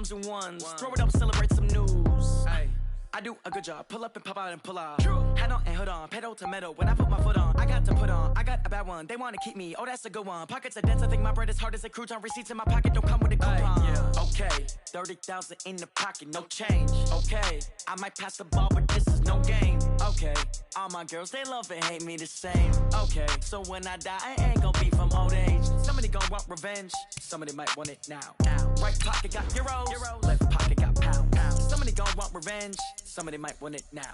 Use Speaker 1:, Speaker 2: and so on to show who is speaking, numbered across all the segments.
Speaker 1: comes in ones. Throw it up, celebrate some news. Ay. I do a good job. Pull up and pop out and pull off. Hat on and hood on. Pedal to metal. When I put my foot on, I got to put on. I got a bad one. They want to keep me. Oh, that's a good one. Pockets are dense. I think my bread is hard as a crouton. Receipts in my pocket don't come with a coupon. Yeah. Okay. 30,000 in the pocket. No change. Okay. I might pass the ball, but this is no game. Okay. All my girls, they love and hate me the same. Okay. So when I die, I ain't gonna be from old age. Somebody gonna want revenge. Somebody might want it now. Right pocket got euros. Left pocket got pound. Somebody gonna want revenge. Somebody might want it now.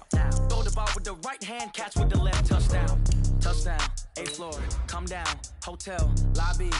Speaker 1: Throw the ball with the right hand, catch with the left. Touchdown. Touchdown. 8th floor. Come down. Hotel. Lobby.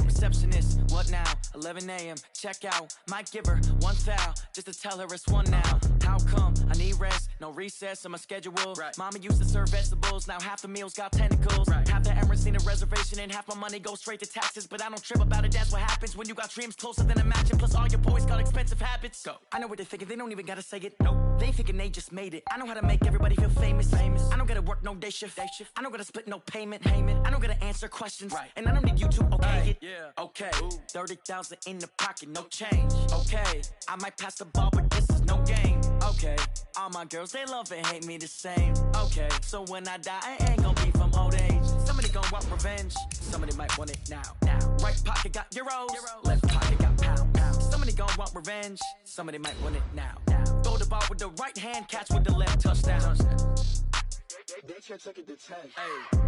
Speaker 1: Receptionist. What now? 11 a.m. Check out. Might give her one foul just to tell her it's one now. How come? I need rest. No recess in my schedule. Right. Mama used to serve vegetables. Now half the meals got tentacles. Right. Half the Emirates need a reservation and half my money goes straight to taxes. But I don't trip about it. That's what happens when you got dreams closer than a matching. Plus all your boys got expensive habits. Go. I know what they're thinking. They don't even gotta say it. Nope. They thinking they just made it. I know how to make everybody feel famous. I don't gotta work no day shift. I don't gotta split no payment. I don't gotta answer questions. Right. And I don't need you to okay it. Yeah. Okay. 30,000 in the pocket, no change. Okay. I might pass the ball, but this is no game. Okay. All my girls, they love and hate me the same. Okay. So when I die, I ain't gonna be from old age. Somebody gonna want revenge. Somebody might want it now. Right pocket got euros. Left pocket got pound. Somebody gonna want revenge. Somebody might want it now. Throw the ball with the right hand, catch with the left. Touchdown. They can't take it to 10. Hey.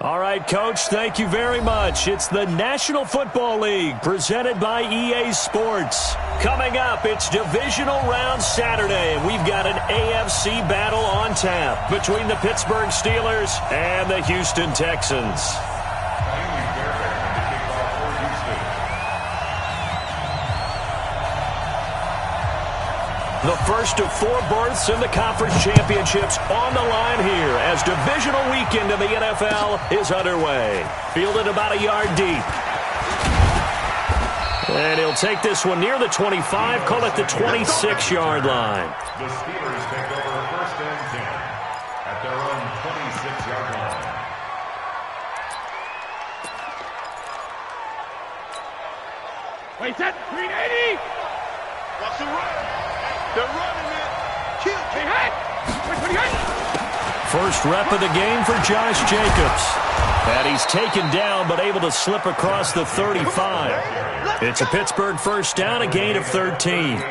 Speaker 2: All right, Coach, thank you very much. It's the National Football League presented by EA Sports. Coming up, it's Divisional Round Saturday, and we've got an AFC battle on tap between the Pittsburgh Steelers and the Houston Texans. The first of 4 berths in the conference championships on the line here as divisional weekend in the NFL is underway. Fielded about a yard deep. And he'll take this one near the 25, call it the 26-yard line.
Speaker 3: The Steelers take over 1st and 10 at their own 26-yard line.
Speaker 4: Wait, set, 380!
Speaker 5: What's the run? They're running it. Kill.
Speaker 4: Hey,
Speaker 2: First rep of the game for Josh Jacobs. And he's taken down but able to slip across the 35. It's a Pittsburgh first down, a gain of 13.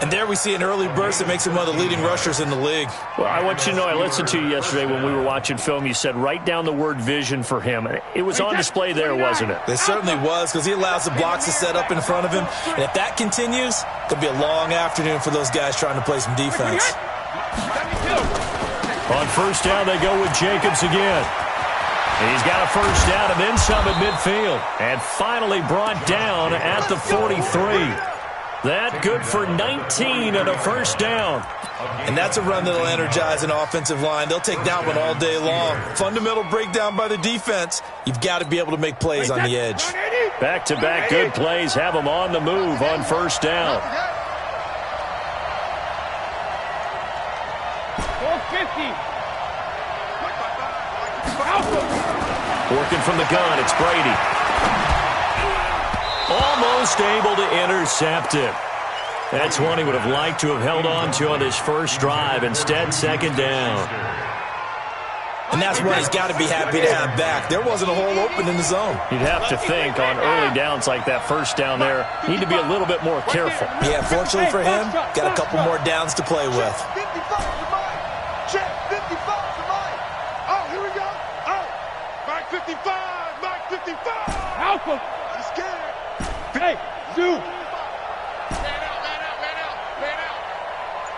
Speaker 6: And there we see an early burst that makes him one of the leading rushers in the league.
Speaker 2: Well, I want you to know, I listened to you yesterday when we were watching film. You said write down the word vision for him. It was on display there, wasn't it?
Speaker 6: It certainly was, because he allows the blocks to set up in front of him. And if that continues, it'll be a long afternoon for those guys trying to play some defense.
Speaker 2: On first down, they go with Jacobs again. He's got a first down and then some at midfield. And finally brought down at the 43. That good for 19 and a first down.
Speaker 6: And that's a run that'll energize an offensive line. They'll take that one all day long. Fundamental breakdown by the defense. You've got to be able to make plays on the edge.
Speaker 2: Back-to-back good plays have them on the move on first down.
Speaker 4: 450.
Speaker 2: Working from the gun, it's Brady. Almost able to intercept it. That's one he would have liked to have held on to on this first drive. Instead, second down.
Speaker 6: And that's one he's got to be happy to have back. There wasn't a hole open in the zone.
Speaker 2: You'd have to think on early downs like that first down there, need to be a little bit more careful.
Speaker 6: Yeah, fortunately for him, got a couple more downs to play with.
Speaker 5: Check 55 to Mike. Oh, here we go. Oh, Mike 55. Mike 55.
Speaker 4: Alpha.
Speaker 5: He's scared.
Speaker 4: Hey, Zoo.
Speaker 5: Man out.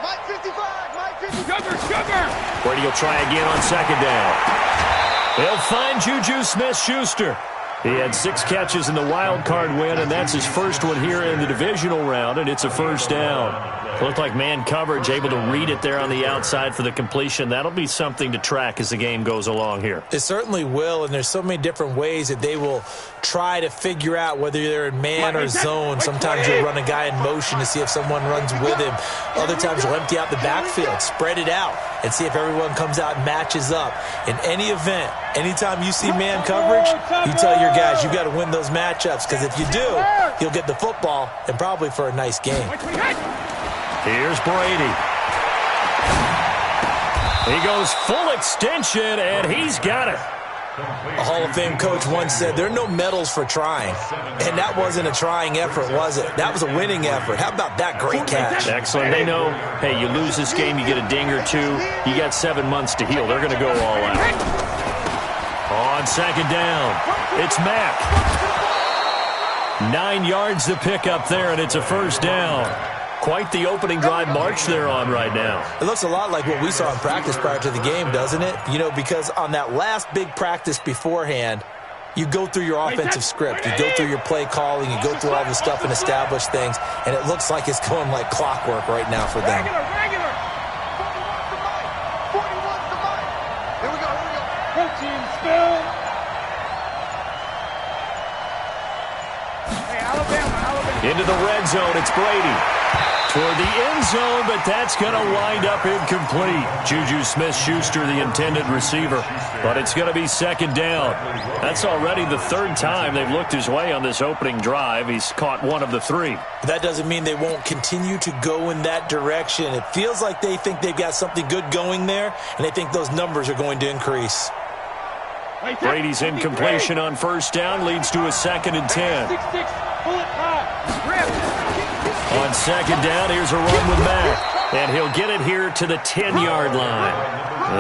Speaker 5: Mike 55. Mike 55.
Speaker 4: Sugar.
Speaker 2: Brady will try again on second down. He'll find Juju Smith-Schuster. He had 6 catches in the wild card win, and that's his first one here in the divisional round, and it's a first down. Looked like man coverage, able to read it there on the outside for the completion. That'll be something to track as the game goes along here.
Speaker 6: It certainly will, and there's so many different ways that they will try to figure out whether they're in man or zone. Sometimes you'll run a guy in motion to see if someone runs with him. Other times you'll empty out the backfield, spread it out, and see if everyone comes out and matches up. In any event, anytime you see man coverage, you tell your guys you've got to win those matchups, because if you do, you'll get the football and probably for a nice game.
Speaker 2: Here's Brady. He goes full extension, and he's got it.
Speaker 6: A Hall of Fame coach once said, there are no medals for trying. And that wasn't a trying effort, was it? That was a winning effort. How about that great catch?
Speaker 2: Excellent. They know, hey, you lose this game, you get a ding or two. You got 7 months to heal. They're going to go all out. On second down, it's Mack. 9 yards to pick up there, and it's a first down. Quite the opening drive march they're on right now.
Speaker 6: It looks a lot like what we saw in practice prior to the game, doesn't it? You know, because on that last big practice beforehand, you go through your offensive script. You go through your play calling. You go through all the stuff and establish things. And it looks like it's going like clockwork right now for them.
Speaker 5: Regular. 41's the mic. Here we go.
Speaker 4: Protein spill. Hey, Alabama.
Speaker 2: Into the red zone, it's Brady. Toward the end zone, but that's going to wind up incomplete. Juju Smith-Schuster, the intended receiver, but it's going to be second down. That's already the 3rd time they've looked his way on this opening drive. He's caught 1 of the 3.
Speaker 6: That doesn't mean they won't continue to go in that direction. It feels like they think they've got something good going there, and they think those numbers are going to increase.
Speaker 2: Brady's incompletion on first down leads to a 2nd and 10.
Speaker 4: 6-6, bullet pop, rip.
Speaker 2: On second down, here's a run with Mack. And he'll get it here to the 10-yard line.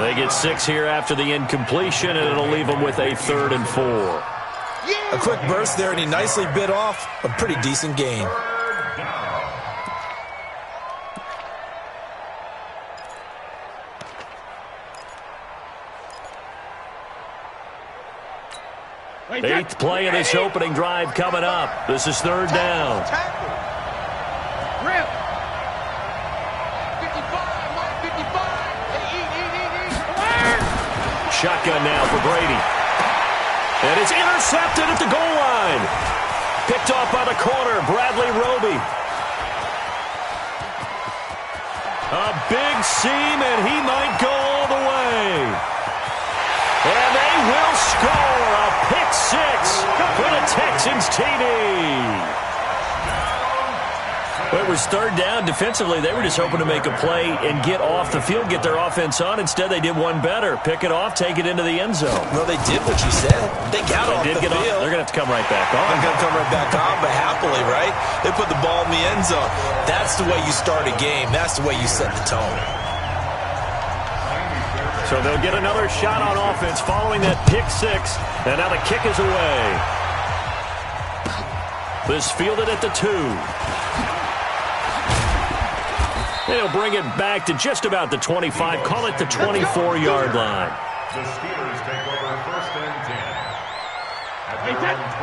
Speaker 2: They get 6 here after the incompletion, and it'll leave them with a 3rd and 4.
Speaker 6: A quick burst there, and he nicely bit off a pretty decent gain.
Speaker 2: Eighth play of this opening drive coming up. This is 3rd down.
Speaker 4: Rip.
Speaker 5: 55.
Speaker 2: Shotgun now for Brady. And it's intercepted at the goal line. Picked off by the corner, Bradley Roby. A big seam, and he might go all the way. And they will score a pick 6 for the Texans TD. It was 3rd down. Defensively, they were just hoping to make a play and get off the field, get their offense on. Instead, they did one better. Pick it off, take it into the end zone.
Speaker 6: Well, they did what you said. They got off the field.
Speaker 2: They're going to have to come right back on.
Speaker 6: They're going to come right back on, but happily, right? They put the ball in the end zone. That's the way you start a game. That's the way you set the tone.
Speaker 2: So they'll get another shot on offense following that pick 6. And now the kick is away. This fielded at the 2. They'll bring it back to just about the 25. Call it the 24-yard line.
Speaker 3: The Steelers take over 1st and 10.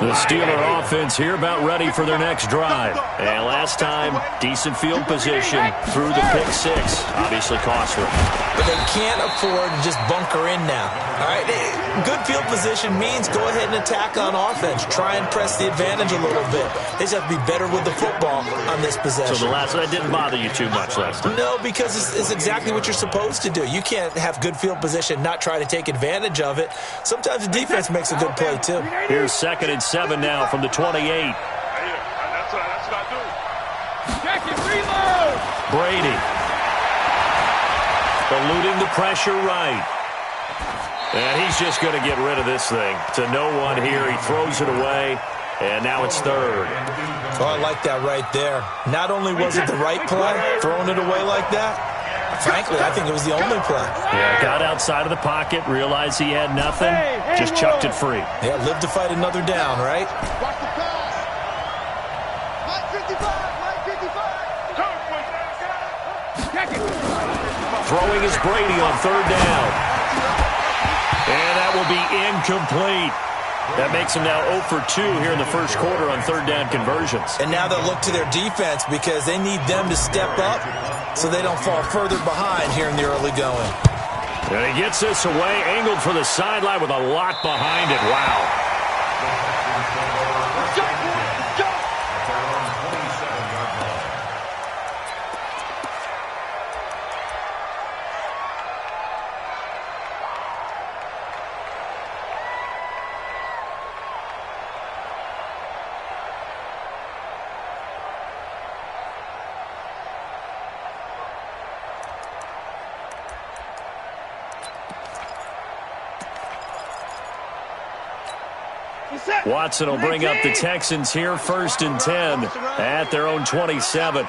Speaker 2: The Steeler offense here about ready for their next drive. And last time, decent field position through the pick 6. Obviously costly.
Speaker 6: But they can't afford to just bunker in now. All right, good field position means go ahead and attack on offense. Try and press the advantage a little bit. They just have to be better with the football on this possession.
Speaker 2: So that didn't bother you too much last time?
Speaker 6: No, because it's exactly what you're supposed to do. You can't have good field position, not try to take advantage of it. Sometimes the defense makes a good play, too.
Speaker 2: Here's 2nd and 7 now from the 28.
Speaker 5: That's what I do.
Speaker 4: Check it, reload.
Speaker 2: Brady. Eluding the pressure right. And he's just going to get rid of this thing. To no one here. He throws it away. And now it's 3rd.
Speaker 6: Oh, I like that right there. Not only was it the right play, throwing it away like that, frankly, I think it was the only play.
Speaker 2: Yeah, got outside of the pocket, realized he had nothing, just chucked it free.
Speaker 6: Yeah, live to fight another down, right?
Speaker 5: Watch the pass. Mike 55.
Speaker 4: Check it.
Speaker 2: Throwing is Brady on 3rd down. And that that will be incomplete. That makes them now 0 for 2 here in the first quarter on third down conversions.
Speaker 6: And now they'll look to their defense because they need them to step up so they don't fall further behind here in the early going.
Speaker 2: And he gets this away, angled for the sideline with a lot behind it. Wow. Watson will bring up the Texans here, 1st and 10 at their own 27. And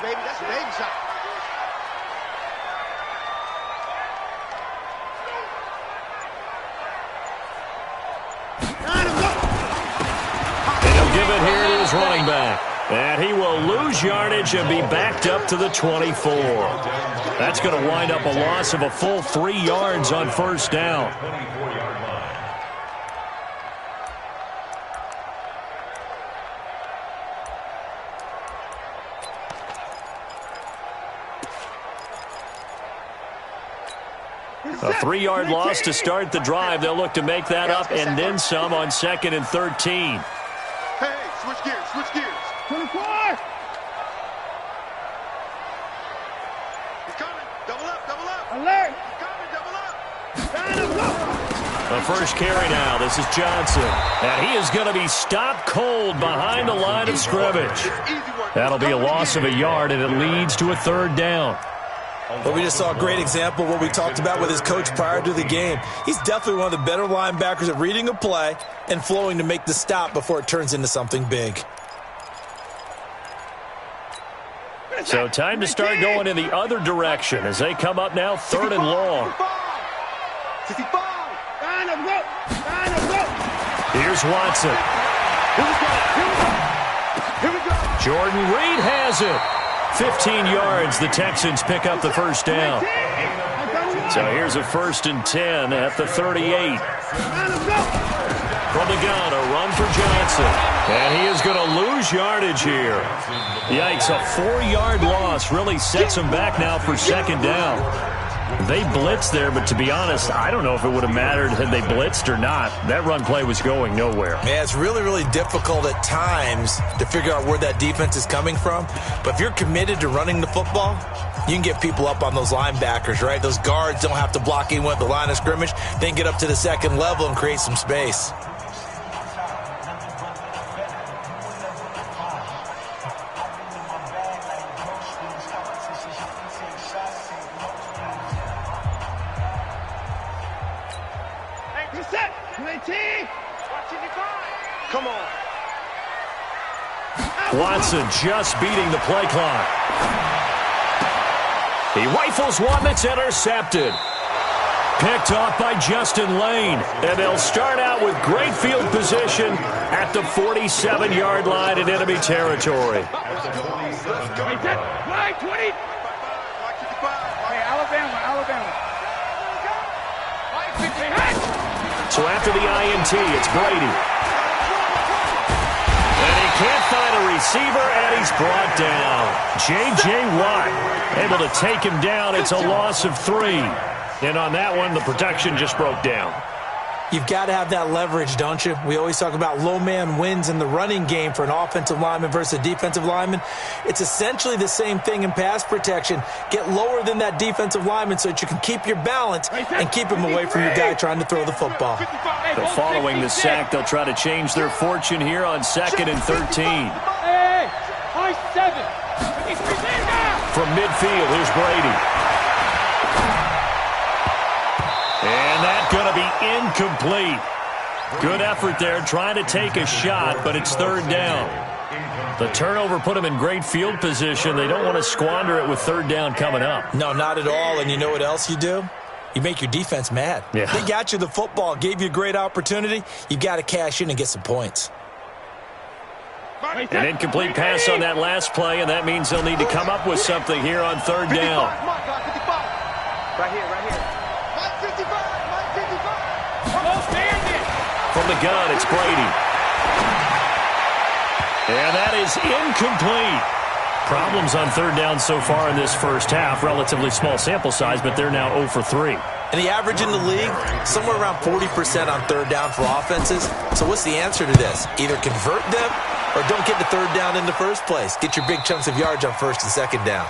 Speaker 2: he'll give it here to his running back. And he will lose yardage and be backed up to the 24. That's going to wind up a loss of a full 3 yards on first down. A 3-yard loss to start the drive. They'll look to make that up and then some on 2nd and 13.
Speaker 5: Hey, switch gears, switch gears.
Speaker 4: 24!
Speaker 5: He's coming. Double up, double up.
Speaker 4: Alert!
Speaker 5: He's coming, double up.
Speaker 2: The first carry now. This is Johnson. And he is going to be stopped cold behind the line of scrimmage. That'll be a loss of a yard, and it leads to a 3rd down.
Speaker 6: But we just saw a great example of what we talked about with his coach prior to the game. He's definitely one of the better linebackers at reading a play and flowing to make the stop before it turns into something big.
Speaker 2: So time to start going in the other direction as they come up now 3rd and long.
Speaker 5: 65.
Speaker 2: Here's Watson.
Speaker 5: Here we go.
Speaker 2: Jordan Reed has it. 15 yards, the Texans pick up the first down. So here's a 1st and 10 at the 38. From the gun, a run for Johnson. And he is going to lose yardage here. Yikes, a 4-yard loss really sets him back now for 2nd down. They blitzed there, but to be honest, I don't know if it would have mattered had they blitzed or not. That run play was going nowhere.
Speaker 6: Yeah, it's really, really difficult at times to figure out where that defense is coming from. But if you're committed to running the football, you can get people up on those linebackers, right? Those guards don't have to block anyone at the line of scrimmage. They can get up to the 2nd level and create some space.
Speaker 5: Come on.
Speaker 2: Watson just beating the play clock. He rifles one that's intercepted. Picked off by Justin Lane. And they'll start out with great field position at the 47-yard line in enemy territory.
Speaker 4: Right, 20. Hey, Alabama.
Speaker 2: So after the INT, it's Brady. And he can't find a receiver, and he's brought down. J.J. Watt able to take him down. It's a loss of 3. And on that one, the protection just broke down.
Speaker 6: You've got to have that leverage, don't you? We always talk about low man wins in the running game for an offensive lineman versus a defensive lineman. It's essentially the same thing in pass protection. Get lower than that defensive lineman so that you can keep your balance and keep him away from your guy trying to throw the football.
Speaker 2: So following the sack, they'll try to change their fortune here on 2nd and 13.
Speaker 4: Hey, high 7.
Speaker 2: From midfield, here's Brady. And that's going to be incomplete. Good effort there, trying to take a shot, but it's 3rd down. The turnover put them in great field position. They don't want to squander it with 3rd down coming up.
Speaker 6: No, not at all. And you know what else you do? You make your defense mad.
Speaker 2: Yeah.
Speaker 6: They got you the football, gave you a great opportunity. You got to cash in and get some points.
Speaker 2: An incomplete pass on that last play, and that means they'll need to come up with something here on 3rd down.
Speaker 5: Right here. Mike 55.
Speaker 4: Close, man.
Speaker 2: From the gun, it's Brady. And that is incomplete. Problems on third down so far in this first half. Relatively small sample size, but they're now 0 for 3.
Speaker 6: And the average in the league, somewhere around 40% on third down for offenses. So what's the answer to this? Either convert them or don't get the third down in the first place. Get your big chunks of yards on first and second down.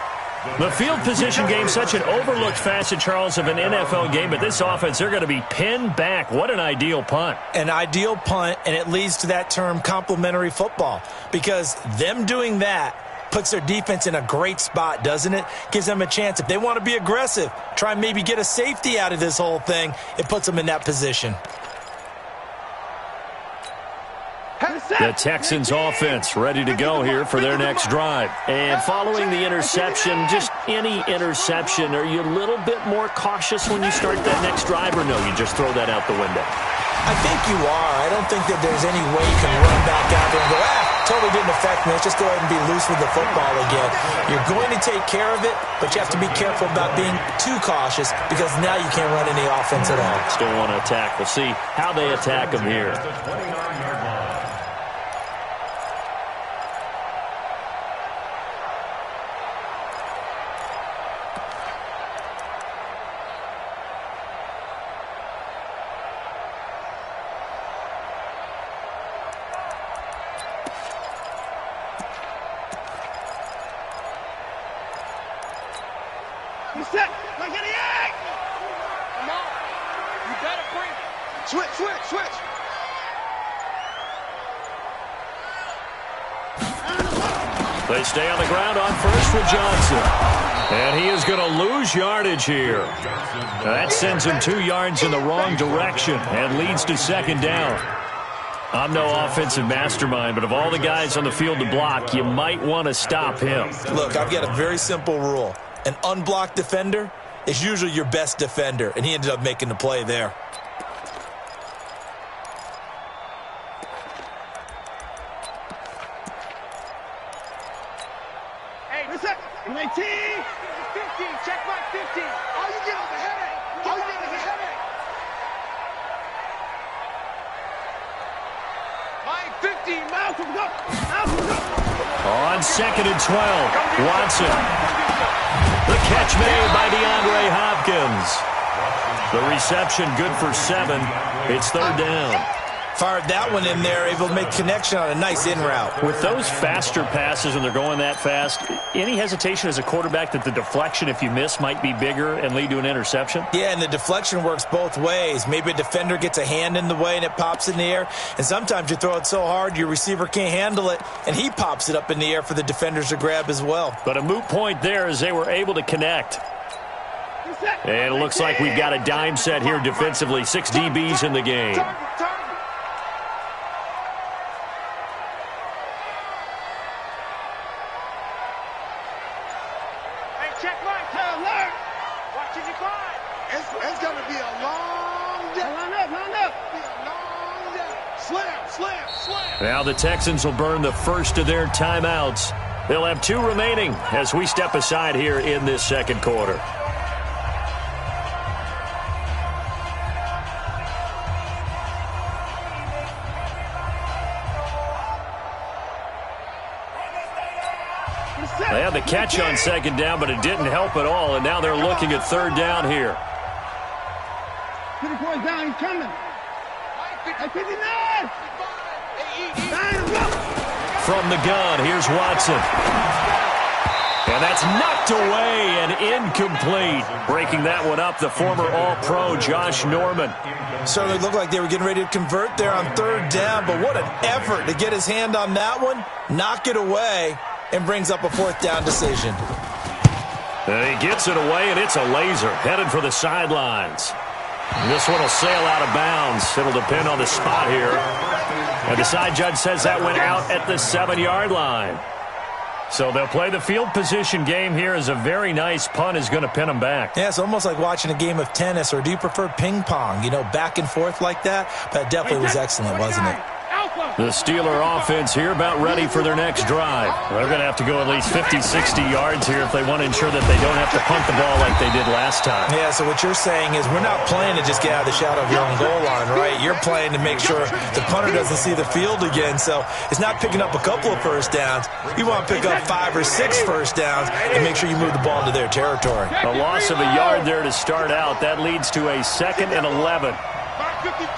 Speaker 2: The field position game, such an overlooked facet, Charles, of an NFL game. But this offense, they're going to be pinned back. What an ideal punt.
Speaker 6: An ideal punt, and it leads to that term complementary football. Because them doing that puts their defense in a great spot, doesn't it? Gives them a chance. If they want to be aggressive, try and maybe get a safety out of this whole thing, it puts them in that position.
Speaker 2: The Texans offense ready to go here for their next drive. And following the interception, just any interception, are you a little bit more cautious when you start that next drive, or no, you just throw that out the window?
Speaker 6: I think you are. I don't think that there's any way you can run back out there and go, totally didn't affect me. Let's just go ahead and be loose with the football again. You're going to take care of it, but you have to be careful about being too cautious because now you can't run any offense at all.
Speaker 2: Still want to attack. We'll see how they attack them here.
Speaker 5: Switch.
Speaker 2: They stay on the ground on first with Johnson. And he is going to lose yardage here. That sends him 2 yards in the wrong direction and leads to second down. I'm no offensive mastermind, but of all the guys on the field to block, you might want to stop him.
Speaker 6: Look, I've got a very simple rule. An unblocked defender is usually your best defender, and he ended up making the play there.
Speaker 2: On 2nd and 12, Watson. The catch made by DeAndre Hopkins. The reception good for 7. It's third down.
Speaker 6: Fired that one in there, able to make connection on a nice in route.
Speaker 2: With those faster passes when they're going that fast, any hesitation as a quarterback that the deflection, if you miss, might be bigger and lead to an interception?
Speaker 6: Yeah, and the deflection works both ways. Maybe a defender gets a hand in the way and it pops in the air. And sometimes you throw it so hard your receiver can't handle it, and he pops it up in the air for the defenders to grab as well.
Speaker 2: But a moot point there as they were able to connect. And it looks like we've got a dime set here defensively. 6 DBs in the game.
Speaker 5: It's going to be a long day. Line up. Slam.
Speaker 2: Now the Texans will burn the first of their timeouts. They'll have 2 remaining as we step aside here in this second quarter. They had the catch on second down, but it didn't help at all, and now they're looking at third down here.
Speaker 4: Put the boy down, he's coming. 59!
Speaker 2: From the gun, here's Watson. And that's knocked away and incomplete. Breaking that one up, the former All-Pro Josh Norman.
Speaker 6: Certainly looked like they were getting ready to convert there on third down, but what an effort to get his hand on that one, knock it away, and brings up a fourth down decision.
Speaker 2: And he gets it away, and it's a laser headed for the sidelines. And this one will sail out of bounds. It'll depend on the spot here. And the side judge says that went out at the 7-yard line. So they'll play the field position game here as a very nice punt is going to pin them back.
Speaker 6: Yeah, it's almost like watching a game of tennis, or do you prefer ping pong? You know, back and forth like that? That definitely was excellent, wasn't it?
Speaker 2: The Steeler offense here about ready for their next drive.
Speaker 7: They're going to have to go at least 50, 60 yards here if they want to ensure that they don't have to punt the ball like they did last time.
Speaker 6: Yeah, so what you're saying is we're not playing to just get out of the shadow of your own goal line, right? You're playing to make sure the punter doesn't see the field again. So it's not picking up a couple of first downs. You want to pick up 5 or 6 first downs and make sure you move the ball into their territory.
Speaker 2: A loss of a yard there to start out. That leads to a 2nd and 11.
Speaker 5: Mark 55,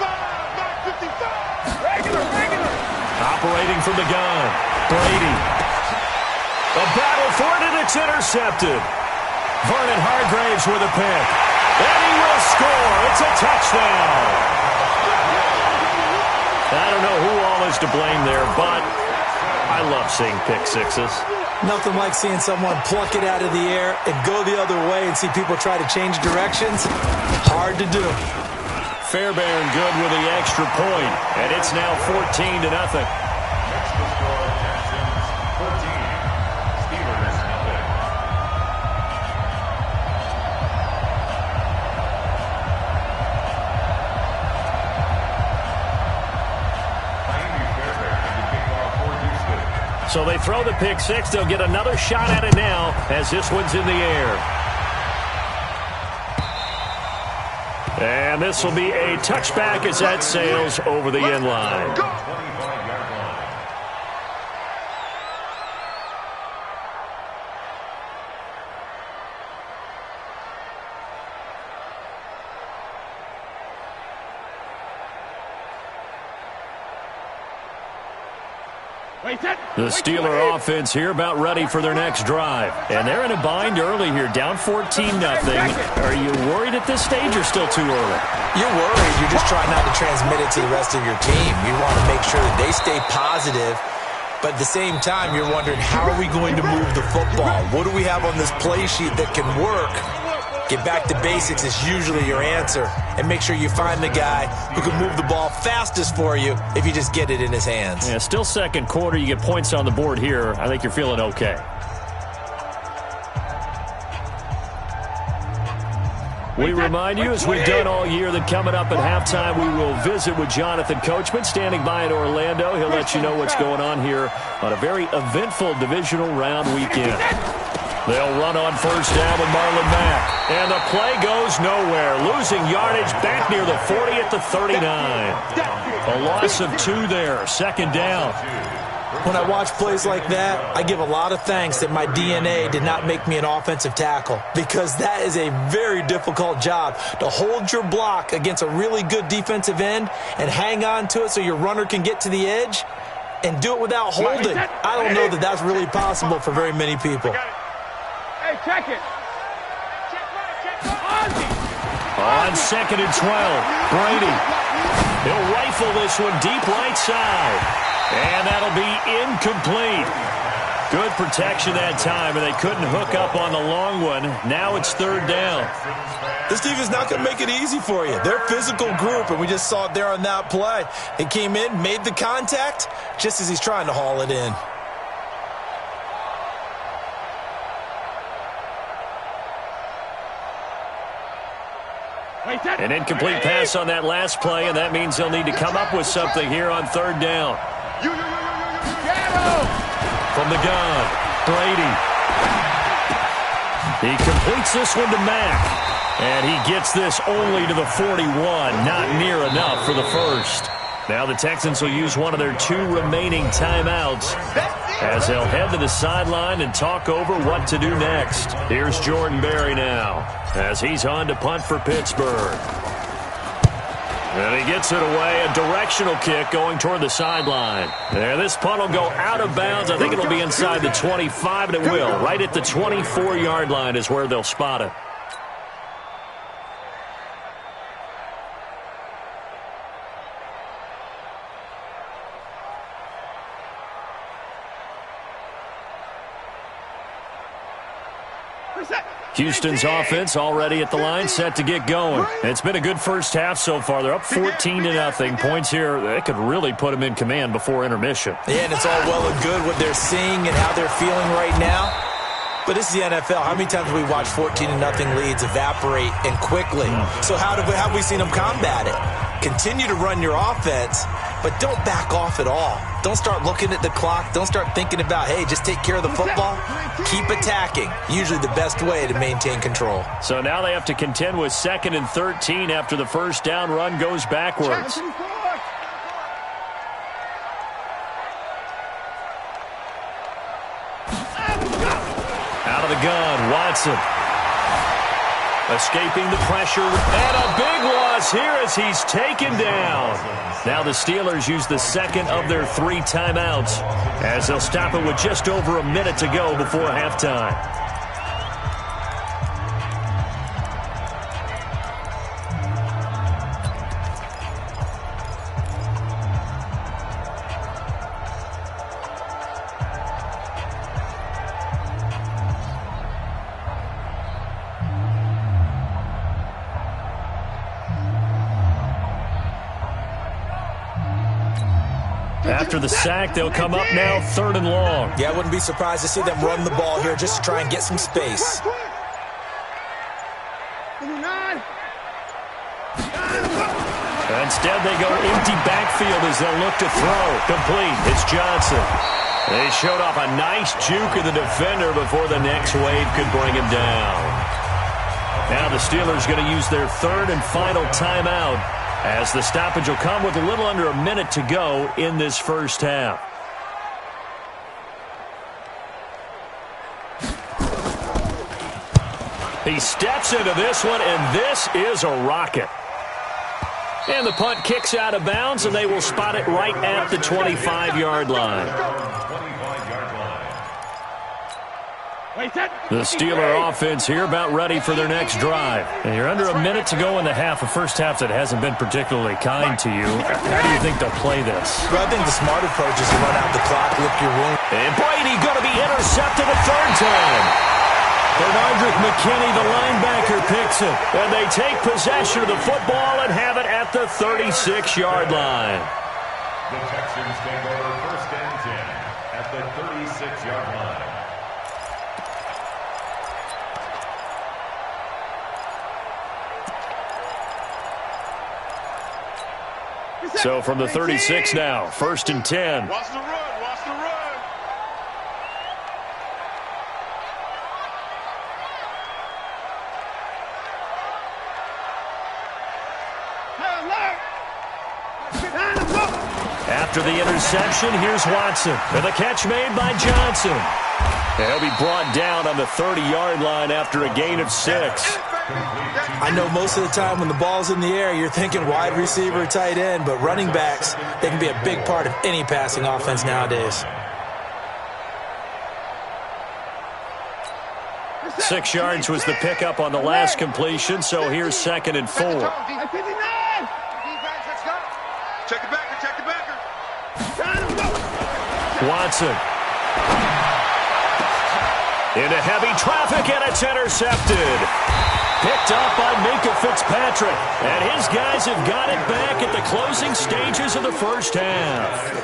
Speaker 5: Mark 55. Regular.
Speaker 2: Operating from the gun, Brady. A battle for it, and it's intercepted. Vernon Hargraves with a pick. And he will score. It's a touchdown. I don't know who all is to blame there, but I love seeing pick sixes.
Speaker 6: Nothing like seeing someone pluck it out of the air and go the other way and see people try to change directions. Hard to do.
Speaker 2: Fairbairn good with the extra point, and it's now 14-0.
Speaker 3: Next to score, Texans 14, Steelers nothing. Miami Fairbairn had to kick off for Houston.
Speaker 2: So they throw the pick six. They'll get another shot at it now as this one's in the air. And this will be a touchback as that sails over the end line.
Speaker 3: 25-yard line.
Speaker 2: The Steeler offense here about ready for their next drive. And they're in a bind early here, down 14-0. Are you worried at this stage or still too early?
Speaker 6: You're worried. You're just trying not to transmit it to the rest of your team. You want to make sure that they stay positive. But at the same time, you're wondering, how are we going to move the football? What do we have on this play sheet that can work? Get back to basics is usually your answer. And make sure you find the guy who can move the ball fastest for you if you just get it in his hands.
Speaker 2: Yeah, still second quarter. You get points on the board here. I think you're feeling okay. We remind you, as we've done all year, that coming up at halftime, we will visit with Jonathan Coachman, standing by in Orlando. He'll let you know what's going on here on a very eventful divisional round weekend. They'll run on first down with Marlon Mack. And the play goes nowhere. Losing yardage back near the 40 at the 39. A loss of 2 there. Second down.
Speaker 6: When I watch plays like that, I give a lot of thanks that my DNA did not make me an offensive tackle, because that is a very difficult job, to hold your block against a really good defensive end and hang on to it so your runner can get to the edge and do it without holding. I don't know that that's really possible for very many people.
Speaker 4: Hey, check it.
Speaker 2: On 2nd and 12, Brady. He'll rifle this one deep right side. And that'll be incomplete. Good protection that time, and they couldn't hook up on the long one. Now it's 3rd down.
Speaker 6: This defense is not going to make it easy for you. They're a physical group, and we just saw it there on that play. He came in, made the contact, just as he's trying to haul it in.
Speaker 2: An incomplete pass on that last play, and that means they'll need to come up with something here on 3rd down. From the gun, Brady. He completes this one to Mack. And he gets this only to the 41. Not near enough for the first. Now the Texans will use one of their 2 remaining timeouts as they'll head to the sideline and talk over what to do next. Here's Jordan Berry now as he's on to punt for Pittsburgh. And he gets it away, a directional kick going toward the sideline. And this punt will go out of bounds. I think it'll be inside the 25, and it will. Right at the 24-yard line is where they'll spot it. Houston's offense already at the line, set to get going. It's been a good first half so far. They're up 14-0. Points here, they could really put them in command before intermission.
Speaker 6: Yeah, and it's all well and good what they're seeing and how they're feeling right now. But this is the NFL. How many times have we watched 14-0 leads evaporate and quickly? So how have we seen them combat it? Continue to run your offense but don't back off at all. Don't start looking at the clock. Don't start thinking about, hey, just take care of the football. Keep attacking. Usually the best way to maintain control.
Speaker 2: So now they have to contend with 2nd and 13 after the first down run goes backwards. Out of the gun, Watson. Escaping the pressure, and a big loss here as he's taken down. Now the Steelers use the second of their 3 timeouts as they'll stop it with just over a minute to go before halftime. After the sack, they'll come up now 3rd and long.
Speaker 6: Yeah, I wouldn't be surprised to see them run the ball here just to try and get some space.
Speaker 2: Instead, they go empty backfield as they'll look to throw. Complete. It's Johnson. They showed off a nice juke of the defender before the next wave could bring him down. Now the Steelers going to use their 3rd and final timeout, as the stoppage will come with a little under a minute to go in this first half. He steps into this one, and this is a rocket. And the punt kicks out of bounds, and they will spot it right at the 25-yard line. The Steeler offense here about ready for their next drive. And you're under a minute to go in the half, a first half that hasn't been particularly kind to you. How do you think they'll play this?
Speaker 6: Well, I think the smart approach is to run out the clock, lick your wound.
Speaker 2: And Brady going to be intercepted a 3rd time. Bernardrick McKinney, the linebacker, picks it. And they take possession of the football and have it at the 36-yard line.
Speaker 3: The Texans take over 1st and 10 at the 36-yard line.
Speaker 2: So from the 36 now, 1st and 10.
Speaker 5: Watch the run, watch the run.
Speaker 2: After the interception, here's Watson. And the catch made by Johnson. And he'll be brought down on the 30-yard line after a gain of 6.
Speaker 6: I know most of the time when the ball's in the air, you're thinking wide receiver, tight end, but running backs, they can be a big part of any passing offense nowadays.
Speaker 2: 6 yards was the pickup on the last completion, so here's 2nd and 4.
Speaker 5: Check the backer, check the backer.
Speaker 2: Watson. Into heavy traffic, and it's intercepted. Picked up by Minka Fitzpatrick. And his guys have got it back at the closing stages of the first half.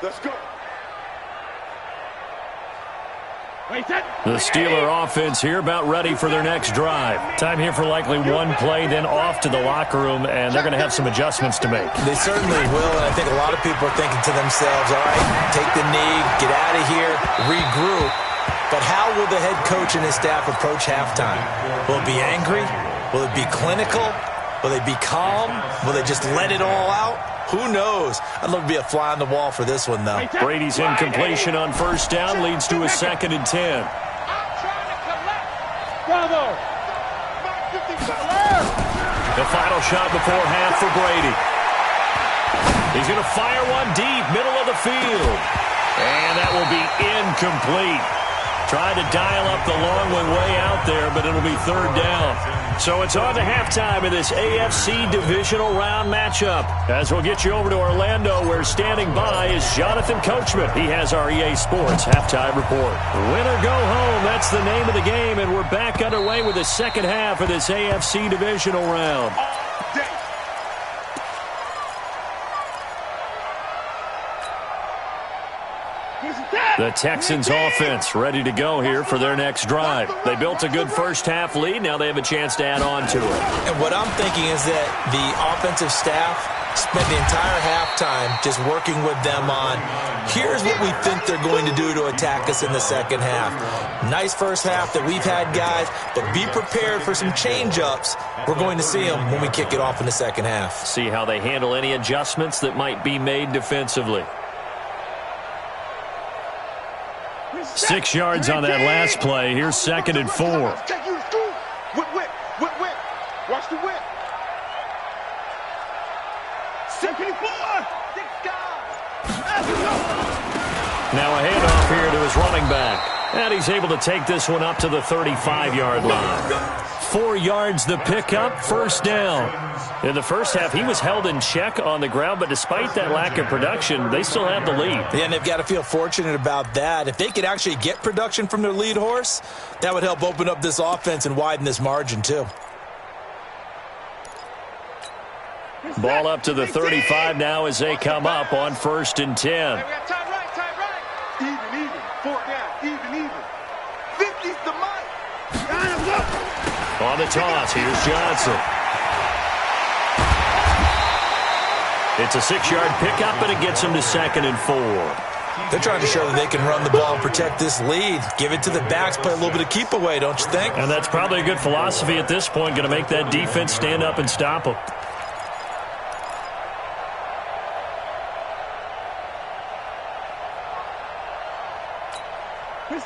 Speaker 5: Let's go.
Speaker 2: The Steeler offense here about ready for their next drive. Time here for likely one play, then off to the locker room, and they're going to have some adjustments to make.
Speaker 6: They certainly will, and I think a lot of people are thinking to themselves, all right, take the knee, get out of here, regroup. But how will the head coach and his staff approach halftime? Will it be angry? Will it be clinical? Will they be calm? Will they just let it all out? Who knows? I'd love to be a fly on the wall for this one, though.
Speaker 2: Brady's incompletion on first down leads to a 2nd and 10.
Speaker 4: Bravo!
Speaker 2: The final shot before half for Brady. He's going to fire one deep, middle of the field. And that will be incomplete. Tried to dial up the long one way out there, but it'll be 3rd down. So it's on to halftime in this AFC divisional round matchup. As we'll get you over to Orlando, where standing by is Jonathan Coachman. He has our EA Sports halftime report. Win or go home, that's the name of the game, and we're back underway with the second half of this AFC divisional round.
Speaker 7: The Texans offense ready to go here for their next drive. They built a good first-half lead. Now they have a chance to add on to it.
Speaker 6: And what I'm thinking is that the offensive staff spent the entire halftime just working with them on, here's what we think they're going to do to attack us in the second half. Nice first half that we've had, guys, but be prepared for some change-ups. We're going to see them when we kick it off in the second half.
Speaker 7: See how they handle any adjustments that might be made defensively. 6 yards on that last play. Here's 2nd and 4.
Speaker 5: Take you to school. Whip. Watch the whip. 74. 6 guys.
Speaker 7: Now a handoff here to his running back. And he's able to take this one up to the 35-yard line. 4 yards the pickup, first down. In the first half, he was held in check on the ground, but despite that lack of production, they still have the lead.
Speaker 6: Yeah, and they've got to feel fortunate about that. If they could actually get production from their lead horse, that would help open up this offense and widen this margin too.
Speaker 7: Ball up to the 35 now as they come up on 1st and 10.
Speaker 5: Hey, we got time right. Even. 4th down. Even. 50's the mic.
Speaker 7: On the toss, here's Johnson. It's a 6-yard pickup, and it gets him to 2nd and 4.
Speaker 6: They're trying to show that they can run the ball and protect this lead. Give it to the backs, play a little bit of keep away, don't you think?
Speaker 7: And that's probably a good philosophy at this point, going to make that defense stand up and stop them.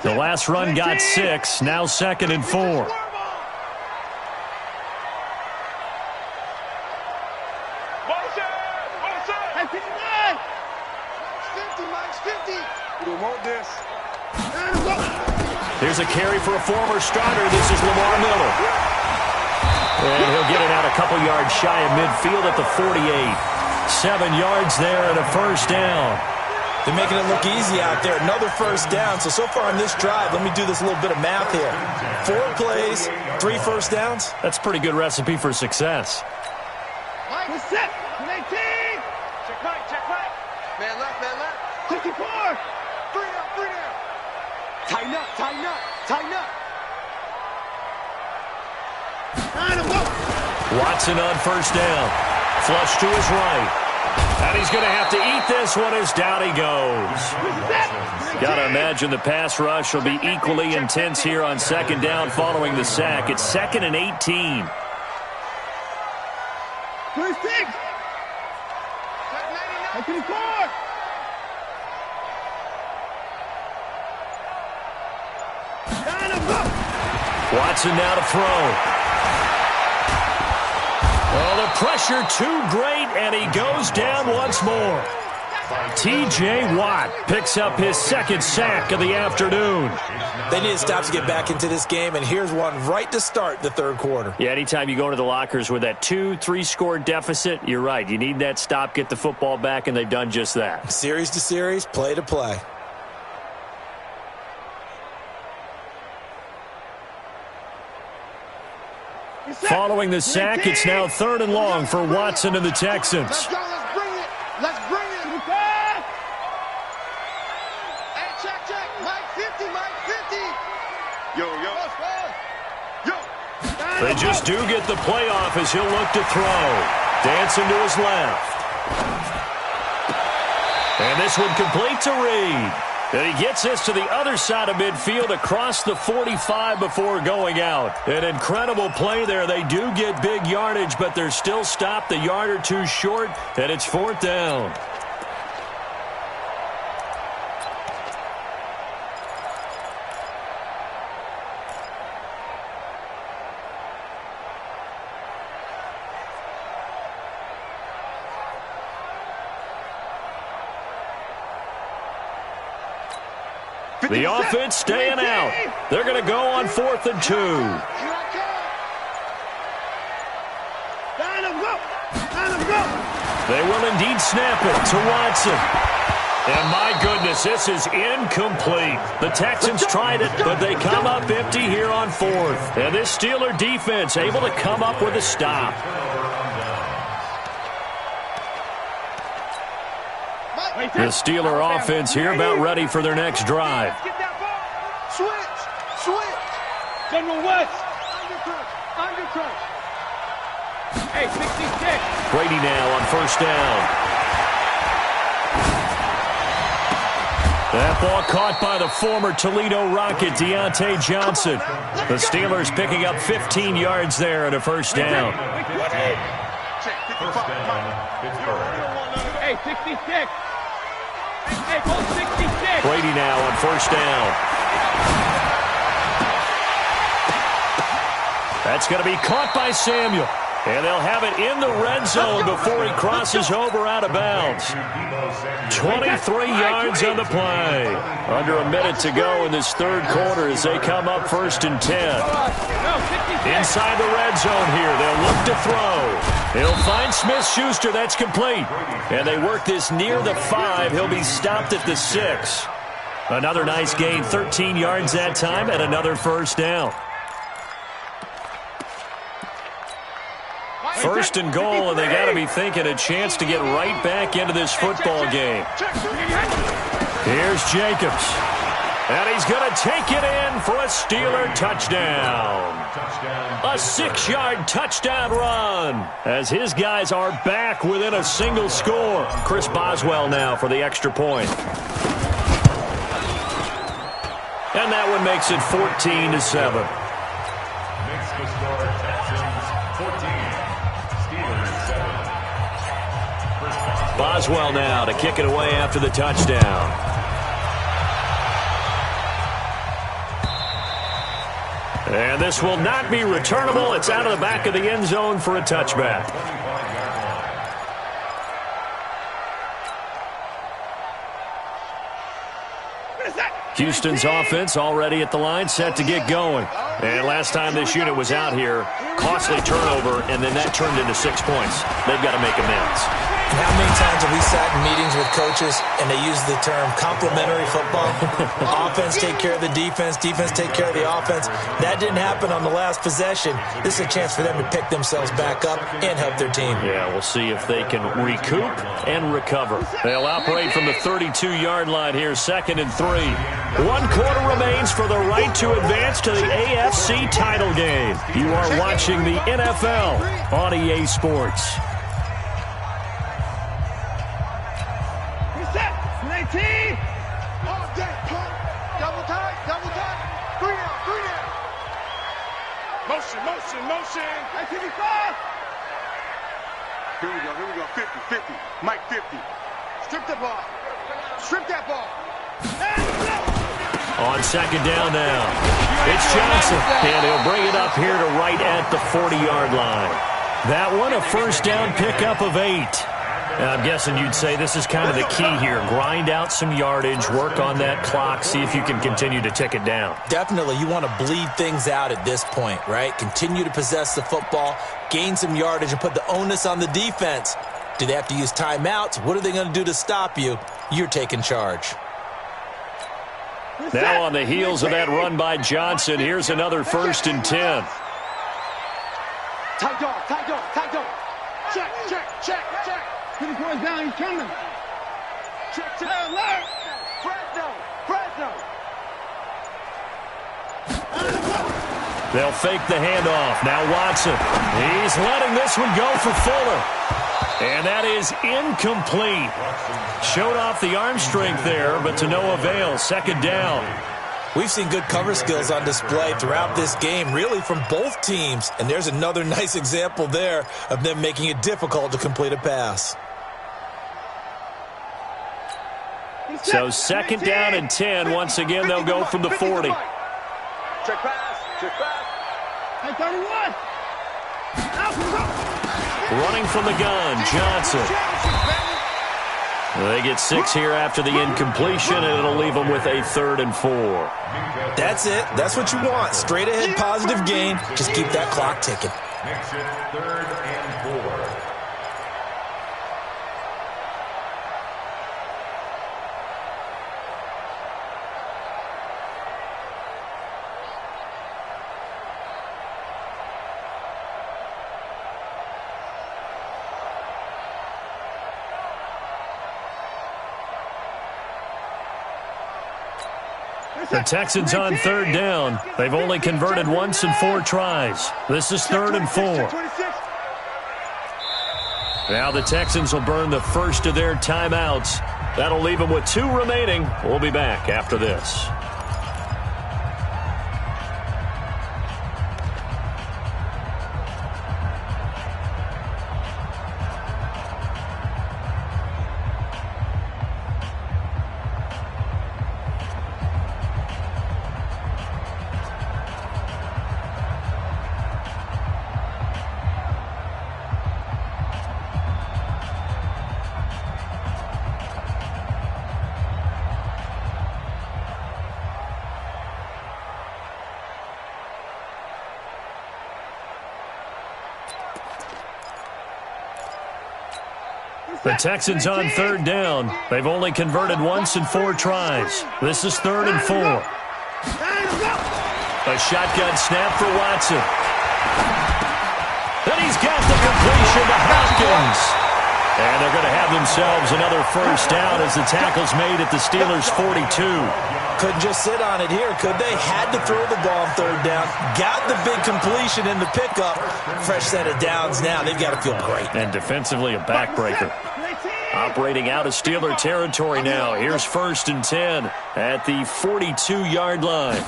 Speaker 7: The last run got 6, now 2nd and 4. Here's a carry for a former starter. This is Lamar Miller. And he'll get it out a couple yards shy of midfield at the 48. 7 yards there and a first down.
Speaker 6: They're making it look easy out there. Another first down. So far on this drive, let me do this little bit of math here. 4 plays, 3 first downs.
Speaker 7: That's a pretty good recipe for success.
Speaker 5: Mike, we're set. 18. Check right. Man left. 54. 3 down. Tighten up.
Speaker 7: Watson on first down. Flush to his right. And he's going to have to eat this one as down he goes. Got to imagine the pass rush will be equally intense here on 2nd down following the sack. It's 2nd and 18.
Speaker 5: 26. 24.
Speaker 7: Watson now to throw. Oh, the pressure too great, and he goes down once more. T.J. Watt picks up his 2nd sack of the afternoon.
Speaker 6: They need to stop to get back into this game, and here's one right to start the 3rd quarter.
Speaker 7: Yeah, anytime you go into the lockers with that 2-3 score deficit, you're right. You need that stop, get the football back, and they've done just that.
Speaker 6: Series to series, play to play.
Speaker 7: Following the sack, it's now 3rd and long for Watson and the Texans.
Speaker 5: Let's go. Let's bring it. Hey, check. Mike 50. Yo.
Speaker 7: They just do get the playoff as he'll look to throw. Dancing to his left. And this one complete to Reed. And he gets this to the other side of midfield across the 45 before going out. An incredible play there. They do get big yardage, but they're still stopped a yard or two short, and it's 4th down. The offense staying out. They're going to go on 4th and 2. They will indeed snap it to Watson. And my goodness, this is incomplete. The Texans tried it, but they come up empty here on 4th. And this Steeler defense able to come up with a stop. The Steeler offense here about ready for their next drive.
Speaker 5: Get that ball. Switch.
Speaker 4: General West. Undercut. Hey, 66.
Speaker 7: Brady now on first down. That ball caught by the former Toledo Rocket, Deontay Johnson. The Steelers picking up 15 yards there and a first down.
Speaker 4: Hey, 66. Hey, go 66.
Speaker 7: Brady now on first down. That's going to be caught by Samuel. And they'll have it in the red zone before he crosses over out of bounds. 23 yards on the play. Under a minute to go in this third quarter as they come up 1st and 10. Inside the red zone here. They'll look to throw. He'll find Smith-Schuster. That's complete. And they work this near the 5. He'll be stopped at the 6. Another nice gain. 13 yards that time and another first down. 1st and goal, and they got to be thinking a chance to get right back into this football game. Here's Jacobs. And he's going to take it in for a Steeler touchdown. A 6-yard touchdown run as his guys are back within a single score. Chris Boswell now for the extra point. And that one makes it 14-7.
Speaker 3: Makes the score Texans 14.
Speaker 7: Boswell now to kick it away after the touchdown. And this will not be returnable. It's out of the back of the end zone for a touchback. Houston's offense already at the line, set to get going. And last time this unit was out here, costly turnover, and then that turned into 6 points. They've got to make amends.
Speaker 6: And how many times have we sat in meetings with coaches and they use the term complementary football? Offense take care of the defense, defense take care of the offense. That didn't happen on the last possession. This is a chance for them to pick themselves back up and help their team.
Speaker 7: Yeah, we'll see if they can recoup and recover. They'll operate from the 32-yard line here, 2nd and 3. 1 quarter remains for the right to advance to the AFC title game. You are watching the NFL on EA Sports.
Speaker 5: Reset. 19. All day. Double time. 3 down. Motion. 1985. Here we go. 50. Mike 50. Strip that ball.
Speaker 7: On 2nd down now, it's Johnson, and he'll bring it up here to right at the 40-yard line. That one, a first down pickup of 8. And I'm guessing you'd say this is kind of the key here. Grind out some yardage, work on that clock, see if you can continue to tick it down.
Speaker 6: Definitely, you want to bleed things out at this point, right? Continue to possess the football, gain some yardage, and put the onus on the defense. Do they have to use timeouts? What are they going to do to stop you? You're taking charge.
Speaker 7: Now on the heels of that run by Johnson, here's another 1st and 10.
Speaker 5: Tight dog. Check. 24 is down, he's coming. Check. Alert. Fresno.
Speaker 7: They'll fake the handoff. Now Watson. He's letting this one go for Fuller. And that is incomplete. Showed off the arm strength there, but to no avail. 2nd down.
Speaker 6: We've seen good cover skills on display throughout this game, really from both teams. And there's another nice example there of them making it difficult to complete a pass.
Speaker 7: So 2nd down and 10. Once again, they'll go from the 40.
Speaker 5: Check pass. Hey, 31.
Speaker 7: Running from the gun, Johnson. They get 6 here after the incompletion, and it'll leave them with a 3rd and 4.
Speaker 6: That's it. That's what you want. Straight ahead, positive gain. Just keep that clock ticking.
Speaker 3: Makes it 3rd and 4.
Speaker 7: The Texans on third down. They've only converted once in 4 tries. This is 3rd and 4. Now the Texans will burn the first of their timeouts. That'll leave them with 2 remaining. We'll be back after this. The Texans on third down. They've only converted once in 4 tries. This is 3rd and 4. A shotgun snap for Watson. And he's got the completion to Hopkins. And they're going to have themselves another first down as the tackle's made at the Steelers' 42.
Speaker 6: Couldn't just sit on it here, could they? Had to throw the ball on third down. Got the big completion in the pickup. Fresh set of downs now. They've got to feel great.
Speaker 7: And defensively, a backbreaker. Operating out of Steeler territory now. Here's 1st and 10 at the 42-yard line.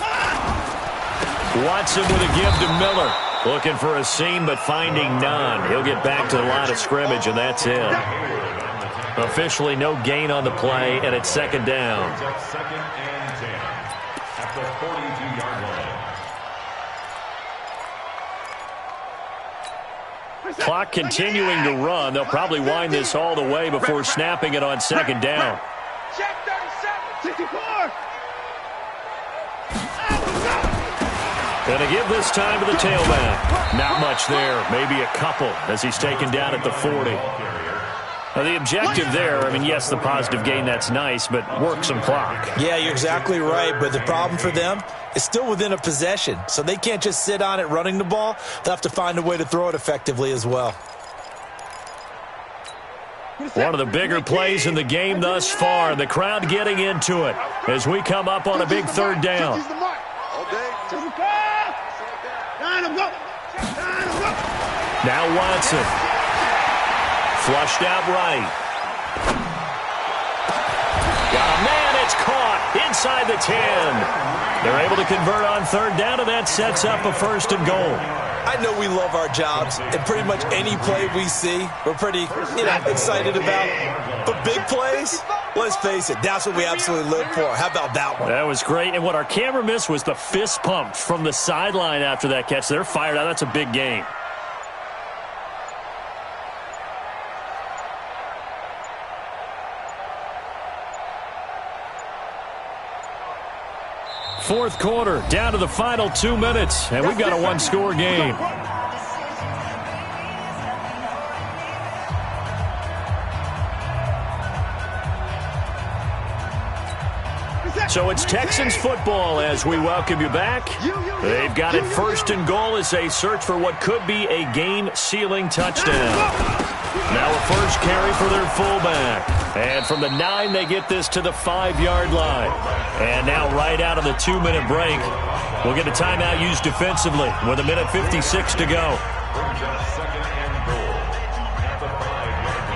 Speaker 7: Watson with a give to Miller. Looking for a seam, but finding none. He'll get back to the line of scrimmage, and that's it. Officially no gain on the play, and it's 2nd down.
Speaker 3: 2nd and 10 at the 42-yard line.
Speaker 7: Clock continuing to run. They'll probably wind this all the way before snapping it on 2nd down.
Speaker 4: Check 37, 64.
Speaker 7: Going to give this time to the tailback. Not much there. Maybe a couple as he's taken down at the 40. Now, the objective there, I mean, yes, the positive gain, that's nice, but work some clock.
Speaker 6: Yeah, you're exactly right, but the problem for them is still within a possession, so they can't just sit on it running the ball. They'll have to find a way to throw it effectively as well.
Speaker 7: One of the bigger plays in the game thus far. The crowd getting into it as we come up on a big 3rd down. Now Watson. Flushed out right. Got a man, it's caught inside the 10. They're able to convert on 3rd down, and that sets up a 1st and goal.
Speaker 6: I know we love our jobs, and pretty much any play we see, we're pretty, excited about. But big plays, let's face it, that's what we absolutely live for. How about that one?
Speaker 7: That was great, and what our camera missed was the fist pump from the sideline after that catch. They're fired out. That's a big game. Fourth quarter, down to the final 2 minutes, and we've got a 1-score game. So it's Texans football as we welcome you back. They've got it 1st and goal as they search for what could be a game-sealing touchdown. Now a first carry for their fullback. And from the 9, they get this to the 5-yard line. And now right out of the 2-minute break, we'll get a timeout used defensively with 1:56 to go.
Speaker 3: 2nd and goal at the 5-yard line.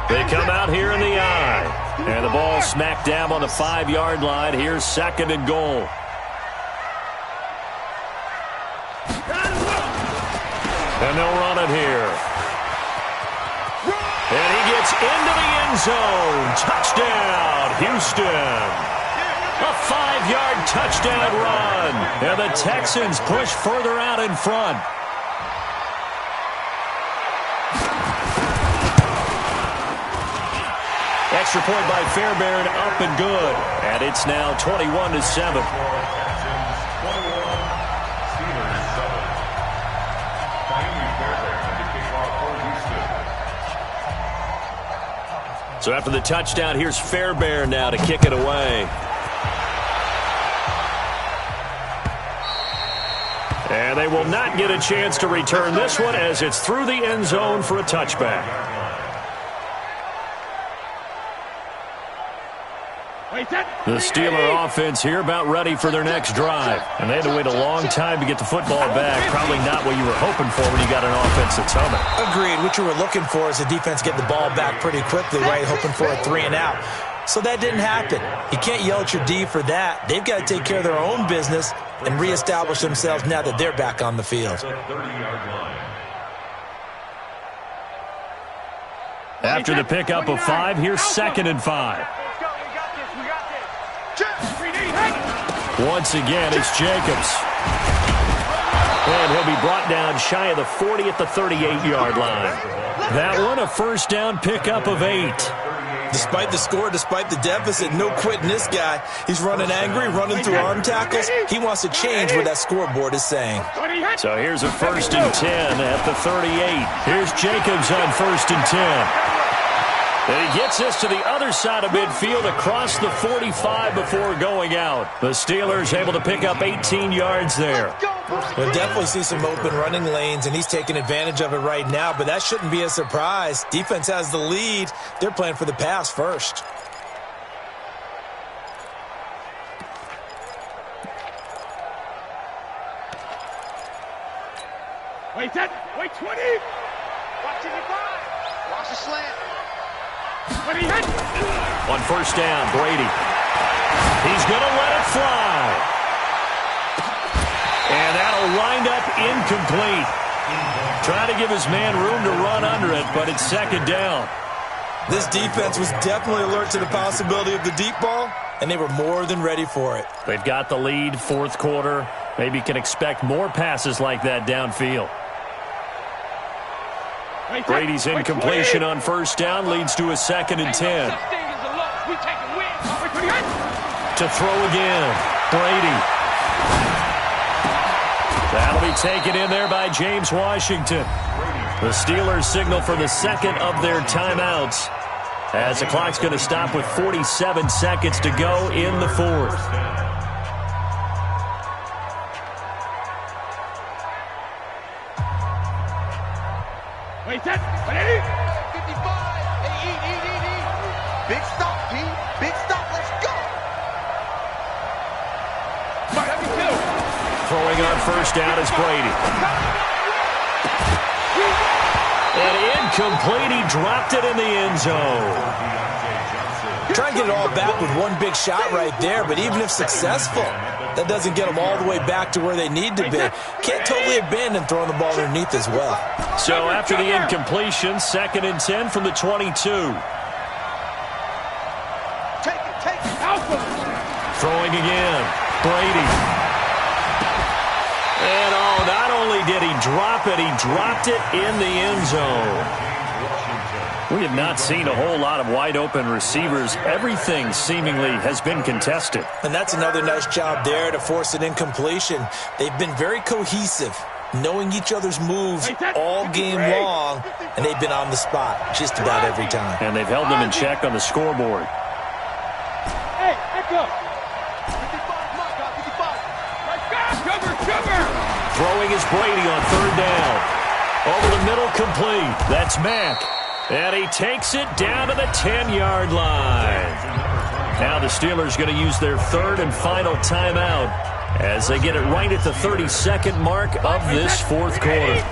Speaker 7: They come out here in the eye. And the ball smacked down on the 5-yard line. Here's 2nd and goal. And they'll run it here. And he gets into the end zone. Touchdown, Houston. A 5-yard touchdown run. And the Texans push further out in front. Extra point by Fairbairn, up and good. And it's now 21-7. So after the touchdown, here's Fairbairn now to kick it away. And they will not get a chance to return this one as it's through the end zone for a touchback. The Steeler offense here about ready for their next drive. And they had to wait a long time to get the football back. Probably not what you were hoping for when you got an offense that's humming.
Speaker 6: Agreed. What you were looking for is the defense get the ball back pretty quickly, right? Hoping for a 3-and-out. So that didn't happen. You can't yell at your D for that. They've got to take care of their own business and reestablish themselves now that they're back on the field.
Speaker 7: After the pickup of 5, here's 2nd and 5. Once again, it's Jacobs. And he'll be brought down shy of the 40 at the 38-yard line. That one, a first down pickup of 8.
Speaker 6: Despite the score, despite the deficit, no quitting this guy. He's running angry, running through arm tackles. He wants to change what that scoreboard is saying.
Speaker 7: So here's a 1st and 10 at the 38. Here's Jacobs on 1st and 10. And he gets this to the other side of midfield across the 45 before going out. The Steelers able to pick up 18 yards there.
Speaker 6: We'll definitely see some open running lanes, and he's taking advantage of it right now, but that shouldn't be a surprise. Defense has the lead. They're playing for the pass first.
Speaker 4: Wait 20. Watch it, watch the slant.
Speaker 7: On 1st down, Brady. He's going to let it fly. And that'll wind up incomplete. Trying to give his man room to run under it, but it's 2nd down.
Speaker 6: This defense was definitely alert to the possibility of the deep ball, and they were more than ready for it.
Speaker 7: They've got the lead, 4th quarter. Maybe can expect more passes like that downfield. Brady's incompletion on 1st down leads to a 2nd and 10. To throw again, Brady. That'll be taken in there by James Washington. The Steelers signal for the 2nd of their timeouts as the clock's going to stop with 47 seconds to go in the 4th.
Speaker 4: Wait, 55. Hey, big stop, P. Big stop. Let's go.
Speaker 7: Throwing on 1st down is Brady. And incomplete. He dropped it in the end zone.
Speaker 6: Trying to get it all back with one big shot right there, but even if successful, that doesn't get them all the way back to where they need to be. Can't totally abandon throwing the ball underneath as well.
Speaker 7: So after the incompletion, 2nd and 10 from the 22.
Speaker 4: Take it.
Speaker 7: Throwing again, Brady. And not only did he drop it, he dropped it in the end zone. We have not seen a whole lot of wide-open receivers. Everything seemingly has been contested.
Speaker 6: And that's another nice job there to force an incompletion. They've been very cohesive, knowing each other's moves all game long, and they've been on the spot just about every time.
Speaker 7: And they've held them in check on the scoreboard.
Speaker 4: Hey, let's go. 55, my God, 55. Cover.
Speaker 7: Throwing is Brady on 3rd down. Over the middle, complete. That's Mack. And he takes it down to the 10-yard line. Now the Steelers going to use their 3rd and final timeout as they get it right at the 32nd mark of this 4th quarter.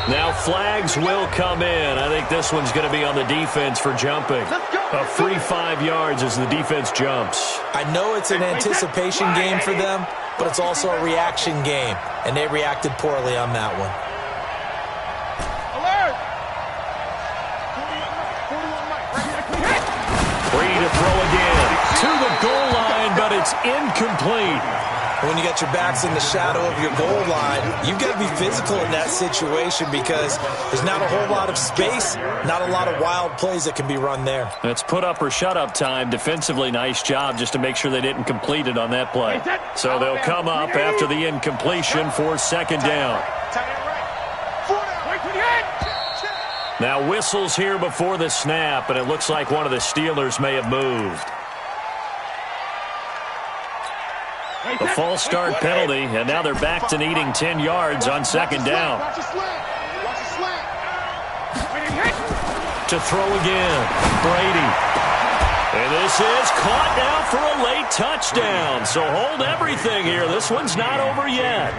Speaker 7: Now flags will come in. I think this one's going to be on the defense for jumping. A free 5 yards as the defense jumps.
Speaker 6: I know it's an anticipation game for them, but it's also a reaction game, and they reacted poorly on that one.
Speaker 7: Brady to throw again to the goal line, but it's incomplete.
Speaker 6: When you got your backs in the shadow of your goal line, you've got to be physical in that situation because there's not a whole lot of space, not a lot of wild plays that can be run there.
Speaker 7: It's put up or shut up time. Defensively, nice job just to make sure they didn't complete it on that play. So they'll come up after the incompletion for 2nd down. Now whistles here before the snap, and it looks like one of the Steelers may have moved. The false start penalty, and now they're back to needing 10 yards on 2nd down. To throw again, Brady. And this is caught now for a late touchdown. So hold everything here. This one's not over yet.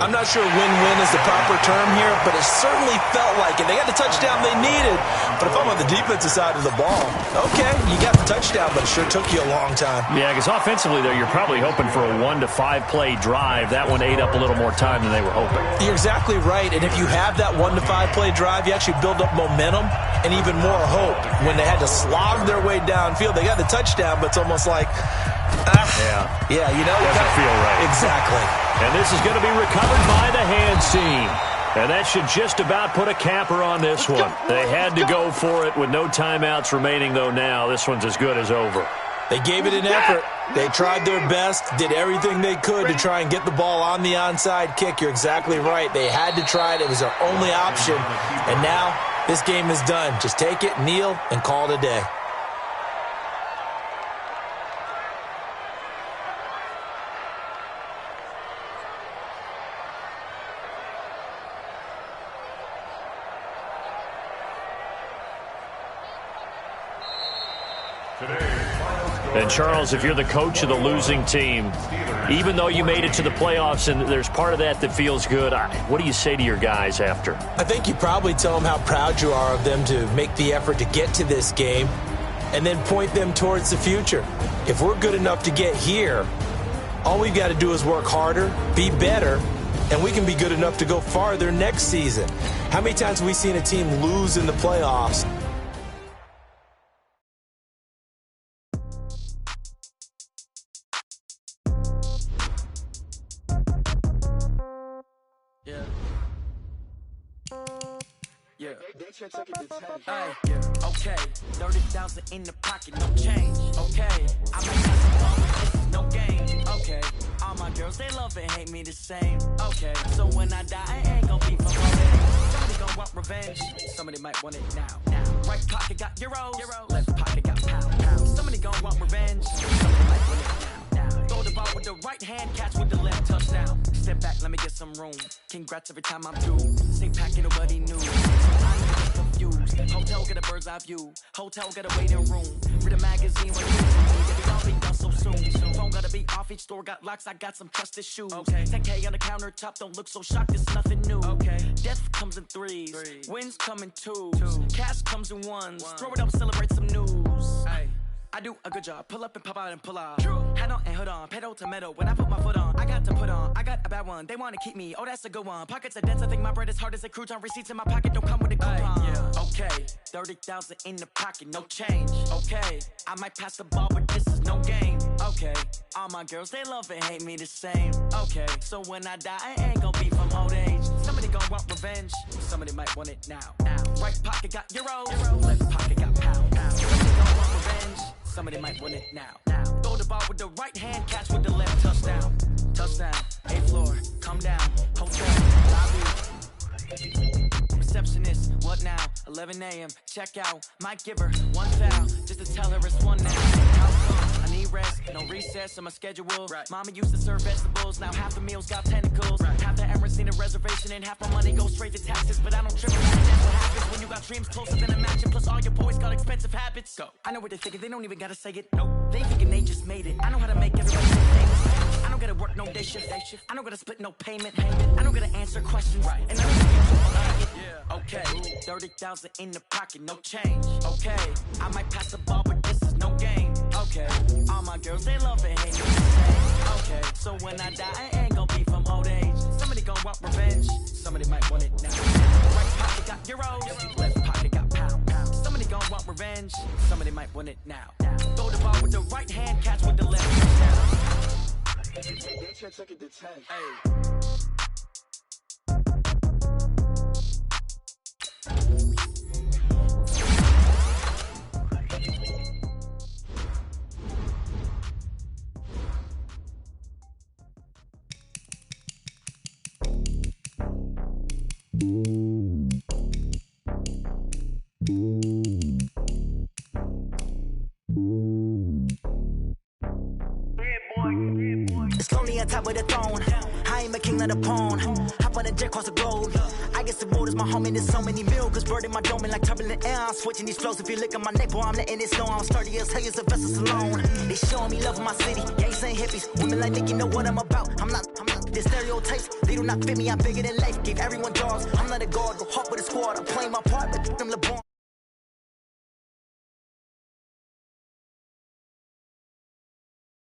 Speaker 6: I'm not sure win-win is the proper term here, but it certainly felt like it. They got the touchdown they needed. But if I'm on the defensive side of the ball, okay, you got the touchdown, but it sure took you a long time.
Speaker 7: Yeah, because offensively, though, you're probably hoping for a 1 to 5 play drive. That one ate up a little more time than they were hoping.
Speaker 6: You're exactly right. And if you have that 1 to 5 play drive, you actually build up momentum and even more hope. When they had to slog their way downfield, they got the touchdown, but it's almost like, yeah, you know,
Speaker 7: doesn't feel right.
Speaker 6: Exactly.
Speaker 7: And this is going to be recovered by the hands team. And that should just about put a capper on this one. They had to go for it with no timeouts remaining, though now. This one's as good as over.
Speaker 6: They gave it an effort. They tried their best, did everything they could to try and get the ball on the onside kick. You're exactly right. They had to try it. It was their only option. And now this game is done. Just take it, kneel, and call it a day.
Speaker 7: And, Charles, if you're the coach of the losing team, even though you made it to the playoffs and there's part of that that feels good, what do you say to your guys after?
Speaker 6: I think you probably tell them how proud you are of them to make the effort to get to this game and then point them towards the future. If we're good enough to get here, all we've got to do is work harder, be better, and we can be good enough to go farther next season. How many times have we seen a team lose in the playoffs?
Speaker 1: Okay, 30,000 in the pocket, no change. Okay, I might have some fun, this is no game. Okay, all my girls, they love and hate me the same. Okay, so when I die, I ain't gonna be for revenge. Somebody gonna want revenge, somebody might want it now. Right pocket got euros, left pocket got pounds. Somebody gonna want revenge, somebody might want it now. Throw the ball with the right hand, catch with the left touchdown. Step back, let me get some room. Congrats every time I'm through. Same packet, nobody knew. Hotel get a bird's eye view. Hotel get a waiting room. Read a magazine when you get it all be done so soon. Phone gotta be off, each store got locks. I got some trusted shoes. Okay. 10K on the countertop, don't look so shocked. It's nothing new. Okay. Death comes in threes. Wins come in twos. Cash comes in ones. Throw it up, celebrate some news. Hey. I do a good job, pull up and pop out and pull off. Hat on and hood on, pedal to metal. When I put my foot on, I got to put on. I got a bad one, they wanna keep me. Oh, that's a good one. Pockets are dense, I think my bread is hard as a crouton. Receipts in my pocket don't come with a coupon. Okay, 30,000 in the pocket, no change. Okay, I might pass the ball, but this is no game. Okay, all my girls, they love and hate me the same. Okay, so when I die, I ain't gonna be from old age. Somebody gonna want revenge, somebody might want it now. Right pocket got euros, left pocket got pounds. Somebody gonna want revenge, somebody might want it now. Throw the ball with the right hand, catch with the left touchdown. Touchdown, 8th floor, come down, hotel, lobby. Receptionist, what now? 11 a.m., check out. Might give her one foul, just to tell her it's one now. How come? I need rest, no recess on my schedule. Mama used to serve vegetables, now half the meals got tentacles. Half the Emirates need a reservation and half my money goes straight to taxes. But I don't trip about it, that's what happens when you got dreams closer than a mansion. Plus all your boys got expensive habits. Go. I know what they're thinking, they don't even gotta say it. Nope. They thinking they just made it. I know how to make everybody famous. I don't gotta work no day shift. I don't gotta split no payment. I don't gotta answer questions. And I don't okay, 30,000 in the pocket, no change. Okay, I might pass the ball, but this is no game. Okay, all my girls, they love and hate me the same. Okay, so when I die, I ain't gonna be from old age. Somebody gonna want revenge, somebody might want it now. Right pocket got euros, left pocket got pounds. Somebody gonna want revenge, somebody might want it now. Throw the ball with the right hand, catch with the left touchdown. Check it to 10. Hey. It's lonely on top of the throne. I ain't a king of the pawn. Hop on a jet across the globe. I guess the world is my home and there's so many miracles burning my dome like turbulent air. I'm switching these flows. If you look at my neck, boy, I'm letting it snow. I'm sturdy as hell as a vessel alone. They showing me love in my city. Gangs ain't hippies. Women like Nick, you know what I'm about. I'm not. The stereotypes, they do not fit me. I'm bigger than life. Gave everyone dogs. I'm not a guard. Go hard with a squad. I'm playing my part, but them LeBron.